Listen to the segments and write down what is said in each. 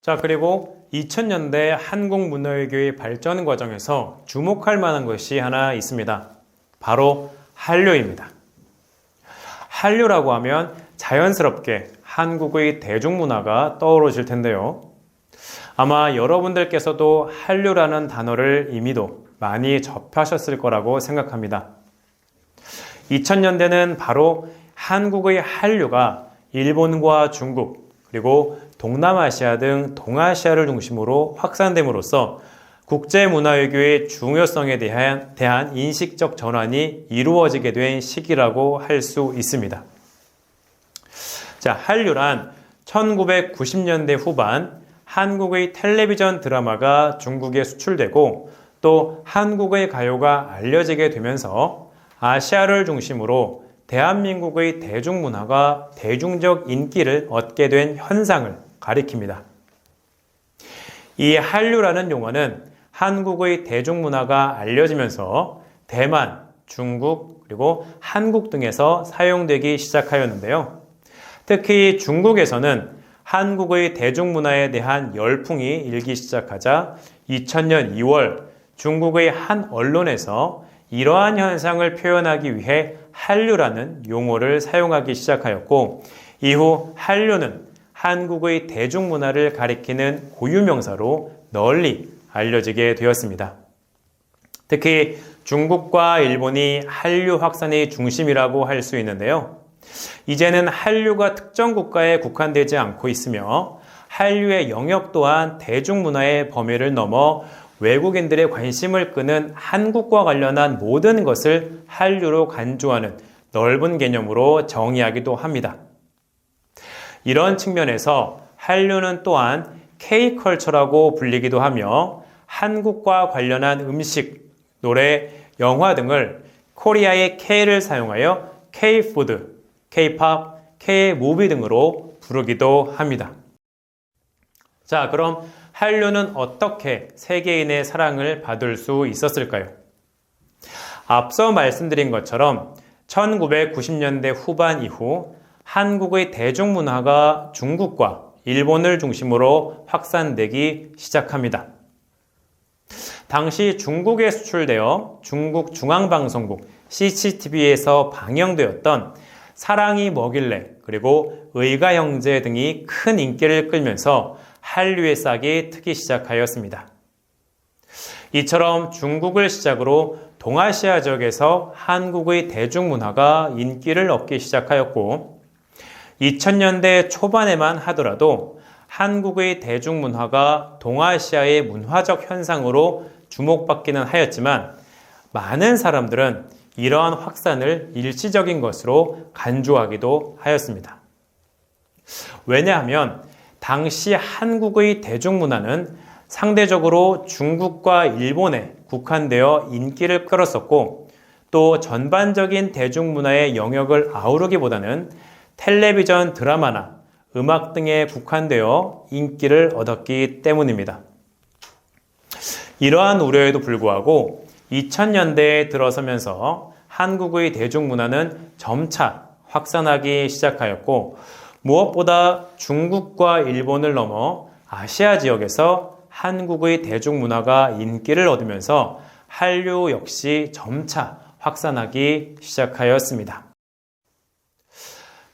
자, 그리고 2000년대 한국 문화외교의 발전 과정에서 주목할 만한 것이 하나 있습니다. 바로 한류입니다. 한류라고 하면 자연스럽게 한국의 대중문화가 떠오르실 텐데요. 아마 여러분들께서도 한류라는 단어를 이미도 많이 접하셨을 거라고 생각합니다. 2000년대는 바로 한국의 한류가 일본과 중국, 그리고 동남아시아 등 동아시아를 중심으로 확산됨으로써 국제문화외교의 중요성에 대한 인식적 전환이 이루어지게 된 시기라고 할 수 있습니다. 자, 한류란 1990년대 후반 한국의 텔레비전 드라마가 중국에 수출되고 또 한국의 가요가 알려지게 되면서 아시아를 중심으로 대한민국의 대중문화가 대중적 인기를 얻게 된 현상을 가리킵니다. 이 한류라는 용어는 한국의 대중문화가 알려지면서 대만, 중국, 그리고 한국 등에서 사용되기 시작하였는데요. 특히 중국에서는 한국의 대중문화에 대한 열풍이 일기 시작하자 2000년 2월 중국의 한 언론에서 이러한 현상을 표현하기 위해 한류라는 용어를 사용하기 시작하였고, 이후 한류는 한국의 대중문화를 가리키는 고유명사로 널리 알려지게 되었습니다. 특히 중국과 일본이 한류 확산의 중심이라고 할 수 있는데요. 이제는 한류가 특정 국가에 국한되지 않고 있으며 한류의 영역 또한 대중문화의 범위를 넘어 외국인들의 관심을 끄는 한국과 관련한 모든 것을 한류로 간주하는 넓은 개념으로 정의하기도 합니다. 이런 측면에서 한류는 또한 K컬처라고 불리기도 하며 한국과 관련한 음식, 노래, 영화 등을 코리아의 K를 사용하여 K푸드, K팝, K무비 등으로 부르기도 합니다. 자, 그럼 한류는 어떻게 세계인의 사랑을 받을 수 있었을까요? 앞서 말씀드린 것처럼 1990년대 후반 이후 한국의 대중문화가 중국과 일본을 중심으로 확산되기 시작합니다. 당시 중국에 수출되어 중국 중앙방송국 CCTV에서 방영되었던 사랑이 뭐길래 그리고 의가형제 등이 큰 인기를 끌면서 한류의 싹이 트기 시작하였습니다. 이처럼 중국을 시작으로 동아시아 지역에서 한국의 대중문화가 인기를 얻기 시작하였고 2000년대 초반에만 하더라도 한국의 대중문화가 동아시아의 문화적 현상으로 주목받기는 하였지만 많은 사람들은 이러한 확산을 일시적인 것으로 간주하기도 하였습니다. 왜냐하면 당시 한국의 대중문화는 상대적으로 중국과 일본에 국한되어 인기를 끌었었고 또 전반적인 대중문화의 영역을 아우르기보다는 텔레비전 드라마나 음악 등에 국한되어 인기를 얻었기 때문입니다. 이러한 우려에도 불구하고 2000년대에 들어서면서 한국의 대중문화는 점차 확산하기 시작하였고 무엇보다 중국과 일본을 넘어 아시아 지역에서 한국의 대중문화가 인기를 얻으면서 한류 역시 점차 확산하기 시작하였습니다.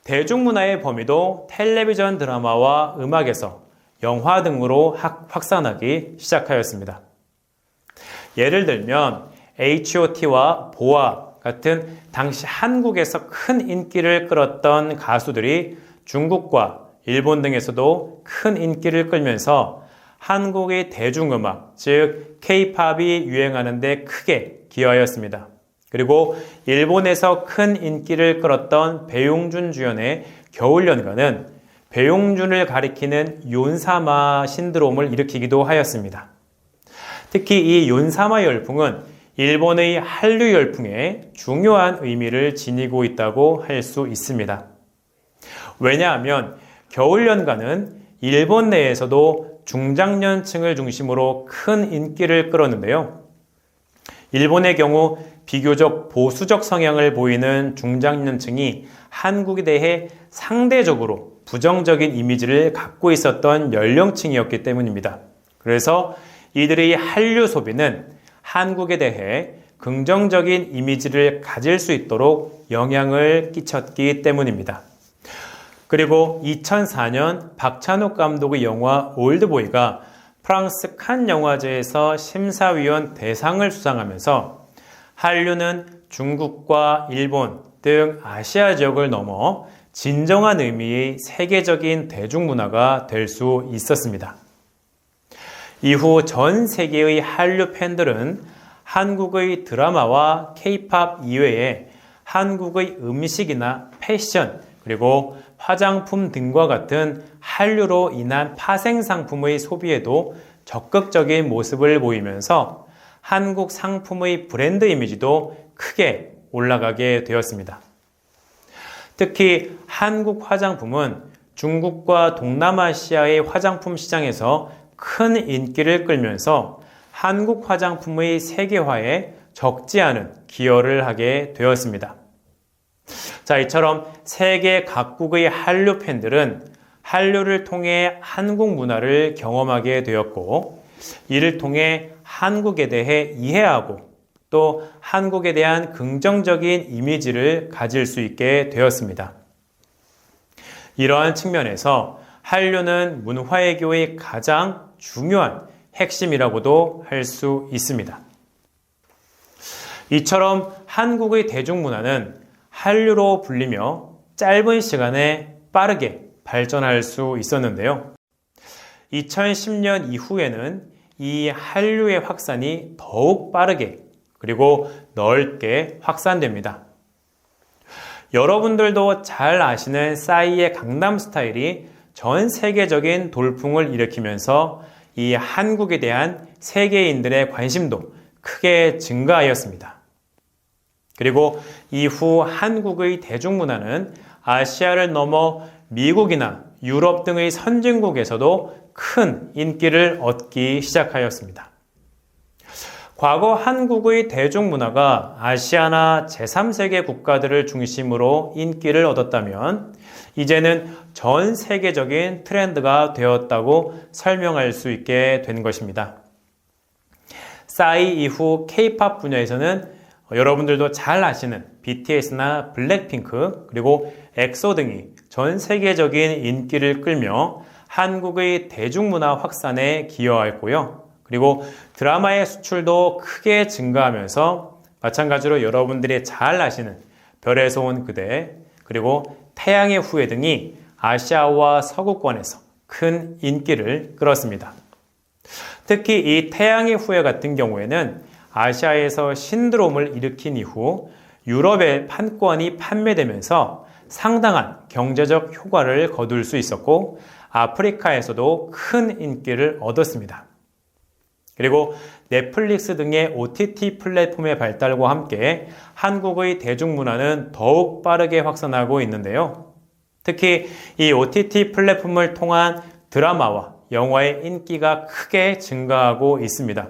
대중문화의 범위도 텔레비전 드라마와 음악에서 영화 등으로 확산하기 시작하였습니다. 예를 들면 H.O.T와 보아 같은 당시 한국에서 큰 인기를 끌었던 가수들이 중국과 일본 등에서도 큰 인기를 끌면서 한국의 대중음악, 즉 K-팝이 유행하는 데 크게 기여하였습니다. 그리고 일본에서 큰 인기를 끌었던 배용준 주연의 겨울연가는 배용준을 가리키는 욘사마 신드롬을 일으키기도 하였습니다. 특히 이 욘사마 열풍은 일본의 한류 열풍에 중요한 의미를 지니고 있다고 할 수 있습니다. 왜냐하면 겨울연가는 일본 내에서도 중장년층을 중심으로 큰 인기를 끌었는데요. 일본의 경우 비교적 보수적 성향을 보이는 중장년층이 한국에 대해 상대적으로 부정적인 이미지를 갖고 있었던 연령층이었기 때문입니다. 그래서 이들의 한류 소비는 한국에 대해 긍정적인 이미지를 가질 수 있도록 영향을 끼쳤기 때문입니다. 그리고 2004년 박찬욱 감독의 영화 올드보이가 프랑스 칸 영화제에서 심사위원 대상을 수상하면서 한류는 중국과 일본 등 아시아 지역을 넘어 진정한 의미의 세계적인 대중문화가 될 수 있었습니다. 이후 전 세계의 한류 팬들은 한국의 드라마와 K-팝 이외에 한국의 음식이나 패션, 그리고 화장품 등과 같은 한류로 인한 파생 상품의 소비에도 적극적인 모습을 보이면서 한국 상품의 브랜드 이미지도 크게 올라가게 되었습니다. 특히 한국 화장품은 중국과 동남아시아의 화장품 시장에서 큰 인기를 끌면서 한국 화장품의 세계화에 적지 않은 기여를 하게 되었습니다. 자, 이처럼 세계 각국의 한류 팬들은 한류를 통해 한국 문화를 경험하게 되었고, 이를 통해 한국에 대해 이해하고 또 한국에 대한 긍정적인 이미지를 가질 수 있게 되었습니다. 이러한 측면에서 한류는 문화외교의 가장 중요한 핵심이라고도 할 수 있습니다. 이처럼 한국의 대중문화는 한류로 불리며 짧은 시간에 빠르게 발전할 수 있었는데요. 2010년 이후에는 이 한류의 확산이 더욱 빠르게 그리고 넓게 확산됩니다. 여러분들도 잘 아시는 싸이의 강남스타일이 전 세계적인 돌풍을 일으키면서 이 한국에 대한 세계인들의 관심도 크게 증가하였습니다. 그리고 이후 한국의 대중문화는 아시아를 넘어 미국이나 유럽 등의 선진국에서도 큰 인기를 얻기 시작하였습니다. 과거 한국의 대중문화가 아시아나 제3세계 국가들을 중심으로 인기를 얻었다면 이제는 전 세계적인 트렌드가 되었다고 설명할 수 있게 된 것입니다. 싸이 이후 K-팝 분야에서는 여러분들도 잘 아시는 BTS나 블랙핑크 그리고 엑소 등이 전 세계적인 인기를 끌며 한국의 대중문화 확산에 기여했고요. 그리고 드라마의 수출도 크게 증가하면서 마찬가지로 여러분들이 잘 아시는 별에서 온 그대 그리고 태양의 후예 등이 아시아와 서구권에서 큰 인기를 끌었습니다. 특히 이 태양의 후예 같은 경우에는 아시아에서 신드롬을 일으킨 이후 유럽의 판권이 판매되면서 상당한 경제적 효과를 거둘 수 있었고 아프리카에서도 큰 인기를 얻었습니다. 그리고 넷플릭스 등의 OTT 플랫폼의 발달과 함께 한국의 대중문화는 더욱 빠르게 확산하고 있는데요. 특히 이 OTT 플랫폼을 통한 드라마와 영화의 인기가 크게 증가하고 있습니다.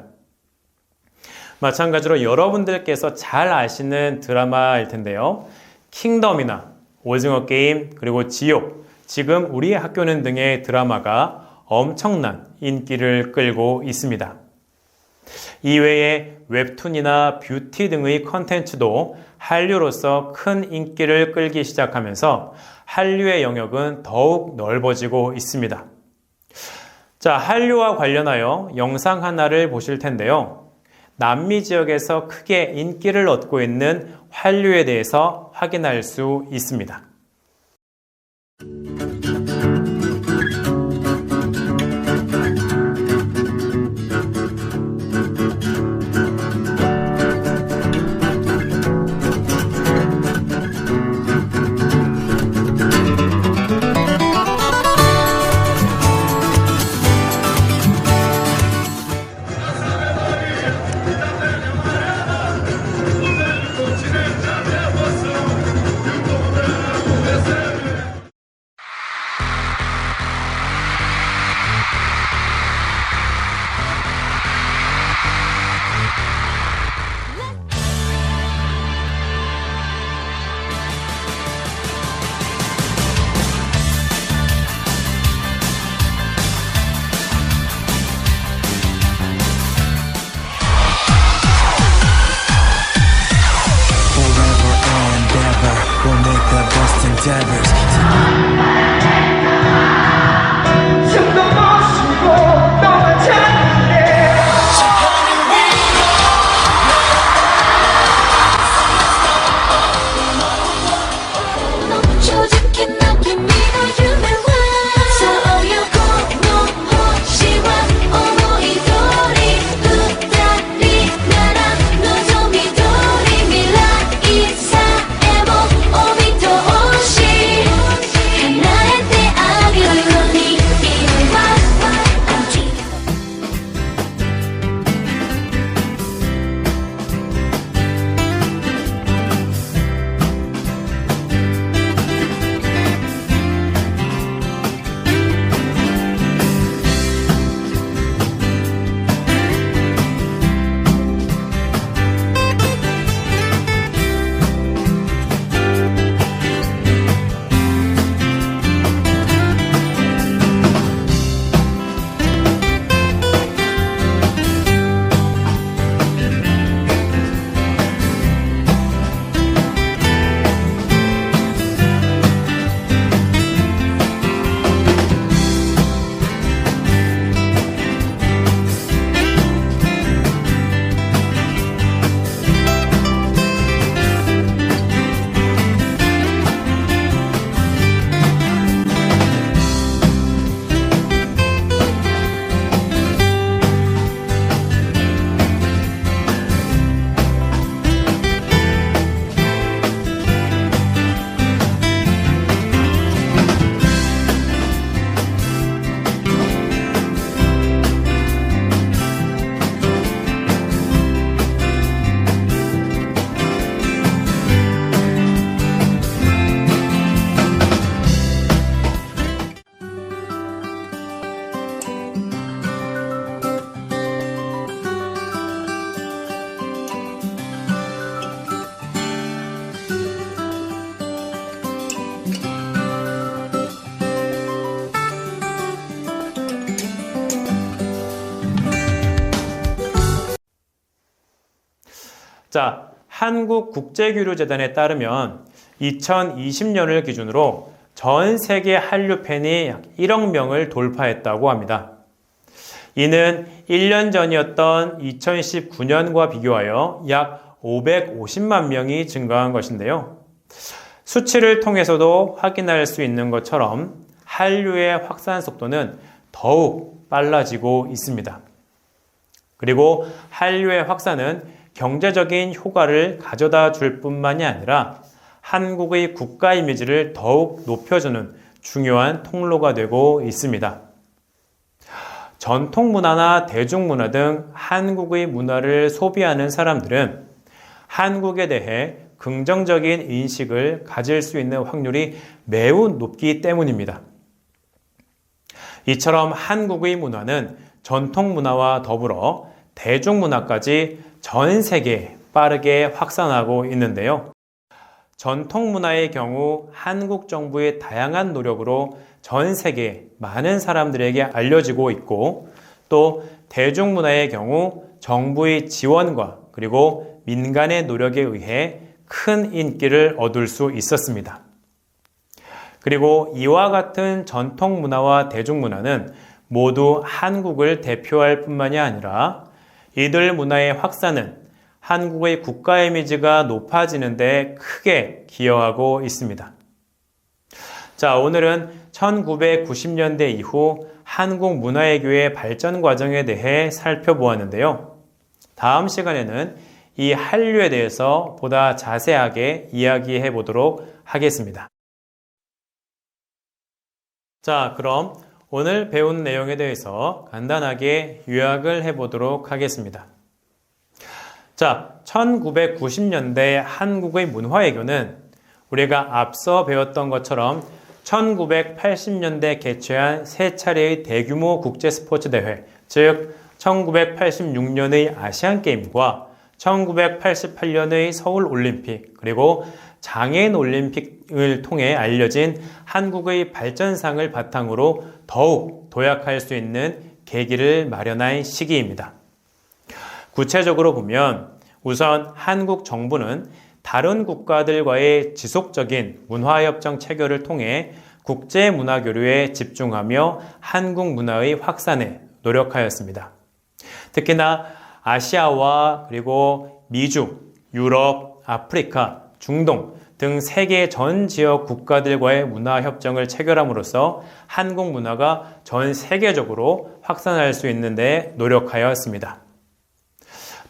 마찬가지로 여러분들께서 잘 아시는 드라마일 텐데요. 킹덤이나 오징어 게임 그리고 지옥, 지금 우리의 학교는 등의 드라마가 엄청난 인기를 끌고 있습니다. 이외에 웹툰이나 뷰티 등의 컨텐츠도 한류로서 큰 인기를 끌기 시작하면서 한류의 영역은 더욱 넓어지고 있습니다. 자, 한류와 관련하여 영상 하나를 보실 텐데요. 남미 지역에서 크게 인기를 얻고 있는 한류에 대해서 확인할 수 있습니다. 자, 한국국제교류재단에 따르면 2020년을 기준으로 전 세계 한류 팬이 약 1억 명을 돌파했다고 합니다. 이는 1년 전이었던 2019년과 비교하여 약 550만 명이 증가한 것인데요. 수치를 통해서도 확인할 수 있는 것처럼 한류의 확산 속도는 더욱 빨라지고 있습니다. 그리고 한류의 확산은 경제적인 효과를 가져다 줄 뿐만이 아니라 한국의 국가 이미지를 더욱 높여주는 중요한 통로가 되고 있습니다. 전통 문화나 대중문화 등 한국의 문화를 소비하는 사람들은 한국에 대해 긍정적인 인식을 가질 수 있는 확률이 매우 높기 때문입니다. 이처럼 한국의 문화는 전통 문화와 더불어 대중문화까지 전 세계에 빠르게 확산하고 있는데요. 전통 문화의 경우 한국 정부의 다양한 노력으로 전 세계 많은 사람들에게 알려지고 있고, 또 대중문화의 경우 정부의 지원과 그리고 민간의 노력에 의해 큰 인기를 얻을 수 있었습니다. 그리고 이와 같은 전통 문화와 대중문화는 모두 한국을 대표할 뿐만이 아니라 이들 문화의 확산은 한국의 국가 이미지가 높아지는 데 크게 기여하고 있습니다. 자, 오늘은 1990년대 이후 한국 문화외교의 발전 과정에 대해 살펴보았는데요. 다음 시간에는 이 한류에 대해서 보다 자세하게 이야기해 보도록 하겠습니다. 자, 그럼 오늘 배운 내용에 대해서 간단하게 요약을 해 보도록 하겠습니다. 자, 1990년대 한국의 문화외교는 우리가 앞서 배웠던 것처럼 1980년대 개최한 세 차례의 대규모 국제 스포츠 대회, 즉 1986년의 아시안게임과 1988년의 서울올림픽, 그리고 장애인올림픽을 통해 알려진 한국의 발전상을 바탕으로 더욱 도약할 수 있는 계기를 마련한 시기입니다. 구체적으로 보면 우선 한국 정부는 다른 국가들과의 지속적인 문화협정 체결을 통해 국제문화교류에 집중하며 한국 문화의 확산에 노력하였습니다. 특히나 아시아와 그리고 미주, 유럽, 아프리카, 중동 등 세계 전 지역 국가들과의 문화협정을 체결함으로써 한국 문화가 전 세계적으로 확산할 수 있는 데 노력하였습니다.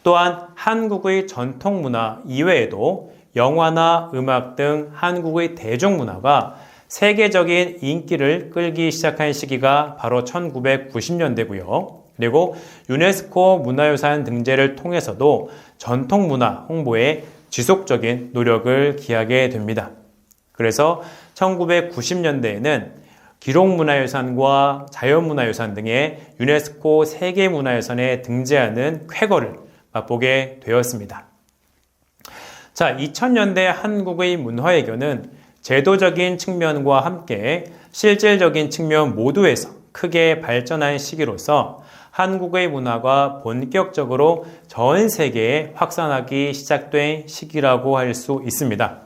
또한 한국의 전통 문화 이외에도 영화나 음악 등 한국의 대중문화가 세계적인 인기를 끌기 시작한 시기가 바로 1990년대고요. 그리고 유네스코 문화유산 등재를 통해서도 전통문화 홍보에 지속적인 노력을 기하게 됩니다. 그래서 1990년대에는 기록문화유산과 자연문화유산 등의 유네스코 세계문화유산에 등재하는 쾌거를 맛보게 되었습니다. 자, 2000년대 한국의 문화외교는 제도적인 측면과 함께 실질적인 측면 모두에서 크게 발전한 시기로서 한국의 문화가 본격적으로 전 세계에 확산하기 시작된 시기라고 할 수 있습니다.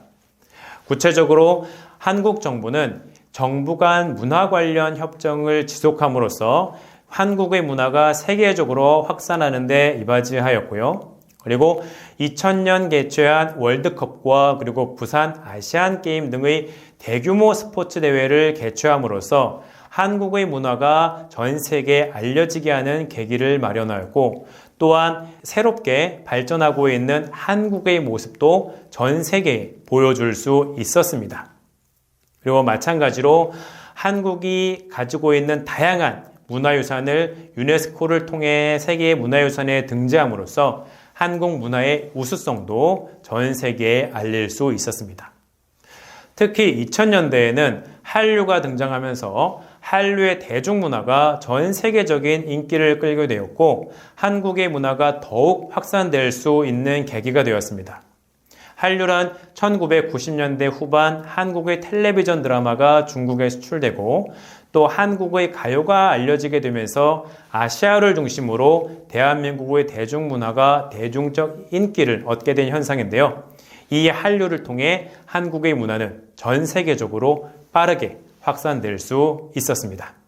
구체적으로 한국 정부는 정부 간 문화 관련 협정을 지속함으로써 한국의 문화가 세계적으로 확산하는 데 이바지하였고요. 그리고 2000년 개최한 월드컵과 그리고 부산 아시안게임 등의 대규모 스포츠 대회를 개최함으로써 한국의 문화가 전 세계에 알려지게 하는 계기를 마련하였고, 또한 새롭게 발전하고 있는 한국의 모습도 전 세계에 보여줄 수 있었습니다. 그리고 마찬가지로 한국이 가지고 있는 다양한 문화유산을 유네스코를 통해 세계 문화유산에 등재함으로써 한국 문화의 우수성도 전 세계에 알릴 수 있었습니다. 특히 2000년대에는 한류가 등장하면서 한류의 대중문화가 전 세계적인 인기를 끌게 되었고, 한국의 문화가 더욱 확산될 수 있는 계기가 되었습니다. 한류란 1990년대 후반 한국의 텔레비전 드라마가 중국에 수출되고 또 한국의 가요가 알려지게 되면서 아시아를 중심으로 대한민국의 대중문화가 대중적 인기를 얻게 된 현상인데요. 이 한류를 통해 한국의 문화는 전 세계적으로 빠르게 확산될 수 있었습니다.